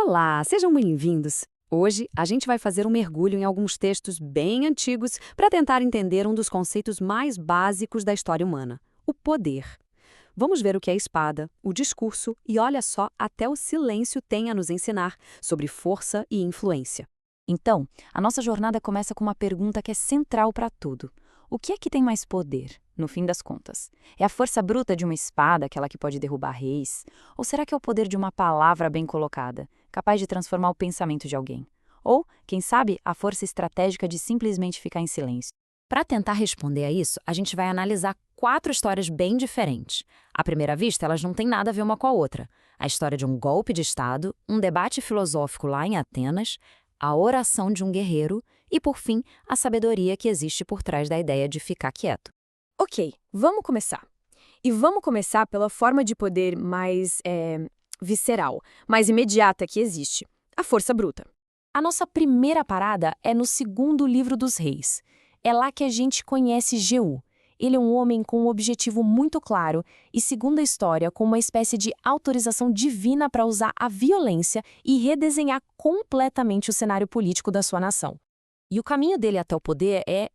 Olá, sejam bem-vindos! Hoje a gente vai fazer um mergulho em alguns textos bem antigos para tentar entender um dos conceitos mais básicos da história humana, o poder. Vamos ver o que é espada, o discurso e, olha só, até o silêncio tem a nos ensinar sobre força e influência. Então, a nossa jornada começa com uma pergunta que é central para tudo. O que é que tem mais poder, no fim das contas? É a força bruta de uma espada, aquela que pode derrubar reis? Ou será que é o poder de uma palavra bem colocada, capaz de transformar o pensamento de alguém? Ou, quem sabe, a força estratégica de simplesmente ficar em silêncio? Para tentar responder a isso, a gente vai analisar 4 histórias bem diferentes. À primeira vista, elas não têm nada a ver uma com a outra. A história de um golpe de Estado, um debate filosófico lá em Atenas, a oração de um guerreiro e, por fim, a sabedoria que existe por trás da ideia de ficar quieto. Ok, vamos começar. E vamos começar pela forma de poder mais visceral, mais imediata que existe, a força bruta. A nossa primeira parada é no segundo livro dos reis. É lá que a gente conhece Jeú. Ele é um homem com um objetivo muito claro e, segundo a história, com uma espécie de autorização divina para usar a violência e redesenhar completamente o cenário político da sua nação. E o caminho dele até o poder é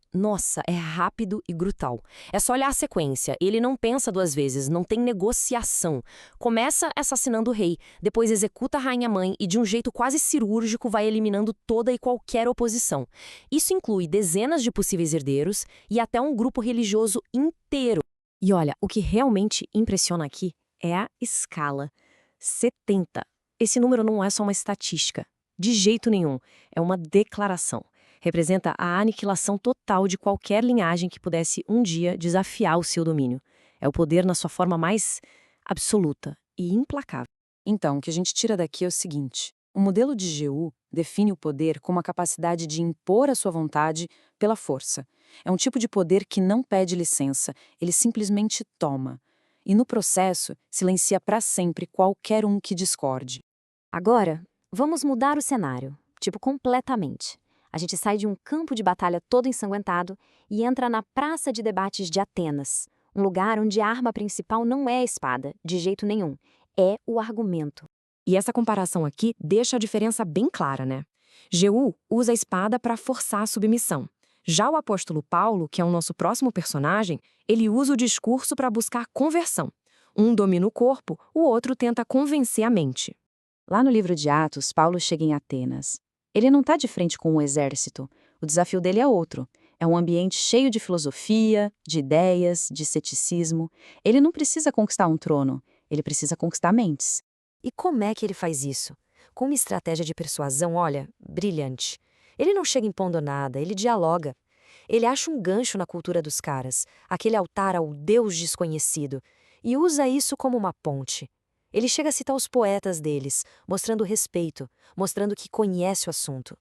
rápido e brutal. É só olhar a sequência. Ele não pensa 2 vezes, não tem negociação. Começa assassinando o rei, depois executa a rainha-mãe e, de um jeito quase cirúrgico, vai eliminando toda e qualquer oposição. Isso inclui dezenas de possíveis herdeiros e até um grupo religioso inteiro. E olha, o que realmente impressiona aqui é a escala. 70. Esse número não é só uma estatística. De jeito nenhum. É uma declaração. Representa a aniquilação total de qualquer linhagem que pudesse um dia desafiar o seu domínio. É o poder na sua forma mais absoluta e implacável. Então, o que a gente tira daqui é o seguinte: o modelo de Jeú define o poder como a capacidade de impor a sua vontade pela força. É um tipo de poder que não pede licença, ele simplesmente toma. E no processo, silencia para sempre qualquer um que discorde. Agora, vamos mudar o cenário, completamente. A gente sai de um campo de batalha todo ensanguentado e entra na praça de debates de Atenas, um lugar onde a arma principal não é a espada, de jeito nenhum, é o argumento. E essa comparação aqui deixa a diferença bem clara, né? Jeú usa a espada para forçar a submissão. Já o apóstolo Paulo, que é o nosso próximo personagem, ele usa o discurso para buscar conversão. Um domina o corpo, o outro tenta convencer a mente. Lá no livro de Atos, Paulo chega em Atenas. Ele não está de frente com um exército. O desafio dele é outro. É um ambiente cheio de filosofia, de ideias, de ceticismo. Ele não precisa conquistar um trono, ele precisa conquistar mentes. E como é que ele faz isso? Com uma estratégia de persuasão, olha, brilhante. Ele não chega impondo nada, ele dialoga. Ele acha um gancho na cultura dos caras, aquele altar ao Deus desconhecido, e usa isso como uma ponte. Ele chega a citar os poetas deles, mostrando respeito, mostrando que conhece o assunto.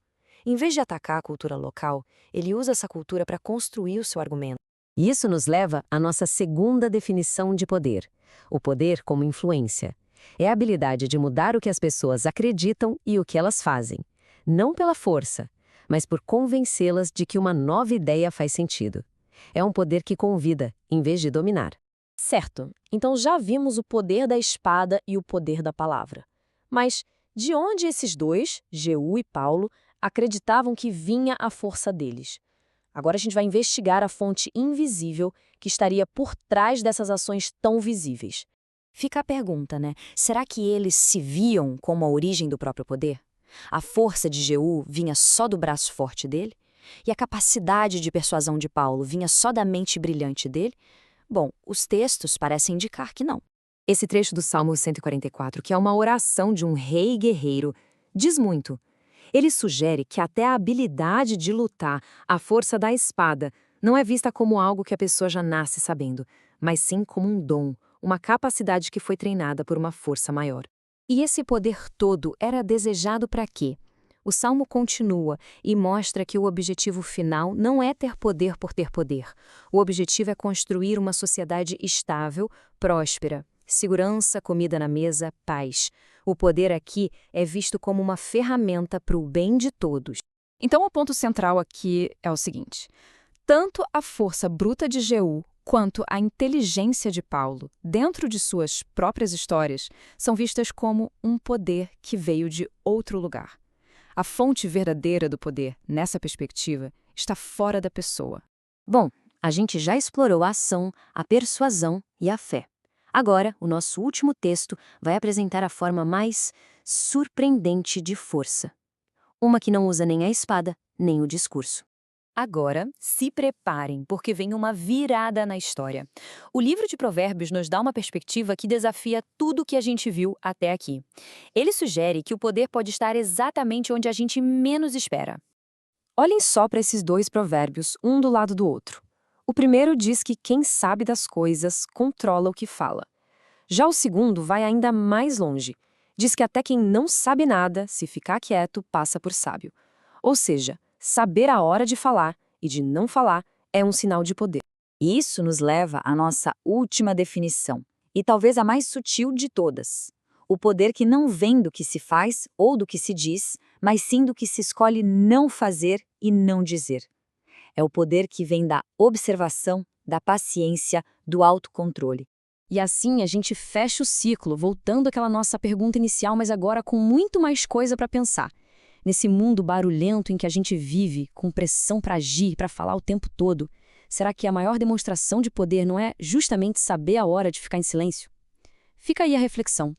Em vez de atacar a cultura local, ele usa essa cultura para construir o seu argumento. Isso nos leva à nossa segunda definição de poder: o poder como influência. É a habilidade de mudar o que as pessoas acreditam e o que elas fazem, não pela força, mas por convencê-las de que uma nova ideia faz sentido. É um poder que convida, em vez de dominar. Certo, então já vimos o poder da espada e o poder da palavra. Mas de onde esses dois, Jeú e Paulo, acreditavam que vinha a força deles? Agora a gente vai investigar a fonte invisível que estaria por trás dessas ações tão visíveis. Fica a pergunta, né? Será que eles se viam como a origem do próprio poder? A força de Jeú vinha só do braço forte dele? E a capacidade de persuasão de Paulo vinha só da mente brilhante dele? Bom, os textos parecem indicar que não. Esse trecho do Salmo 144, que é uma oração de um rei guerreiro, diz muito. Ele sugere que até a habilidade de lutar, a força da espada, não é vista como algo que a pessoa já nasce sabendo, mas sim como um dom, uma capacidade que foi treinada por uma força maior. E esse poder todo era desejado para quê? O Salmo continua e mostra que o objetivo final não é ter poder por ter poder. O objetivo é construir uma sociedade estável, próspera, segurança, comida na mesa, paz. O poder aqui é visto como uma ferramenta para o bem de todos. Então o ponto central aqui é o seguinte: tanto a força bruta de Jeú quanto a inteligência de Paulo, dentro de suas próprias histórias, são vistas como um poder que veio de outro lugar. A fonte verdadeira do poder, nessa perspectiva, está fora da pessoa. Bom, a gente já explorou a ação, a persuasão e a fé. Agora, o nosso último texto vai apresentar a forma mais surpreendente de força. Uma que não usa nem a espada, nem o discurso. Agora, se preparem, porque vem uma virada na história. O livro de Provérbios nos dá uma perspectiva que desafia tudo o que a gente viu até aqui. Ele sugere que o poder pode estar exatamente onde a gente menos espera. Olhem só para esses dois provérbios, um do lado do outro. O primeiro diz que quem sabe das coisas controla o que fala. Já o segundo vai ainda mais longe. Diz que até quem não sabe nada, se ficar quieto, passa por sábio. Ou seja, saber a hora de falar e de não falar é um sinal de poder. Isso nos leva à nossa última definição, e talvez a mais sutil de todas. O poder que não vem do que se faz ou do que se diz, mas sim do que se escolhe não fazer e não dizer. É o poder que vem da observação, da paciência, do autocontrole. E assim a gente fecha o ciclo, voltando àquela nossa pergunta inicial, mas agora com muito mais coisa para pensar. Nesse mundo barulhento em que a gente vive, com pressão para agir, para falar o tempo todo, será que a maior demonstração de poder não é justamente saber a hora de ficar em silêncio? Fica aí a reflexão.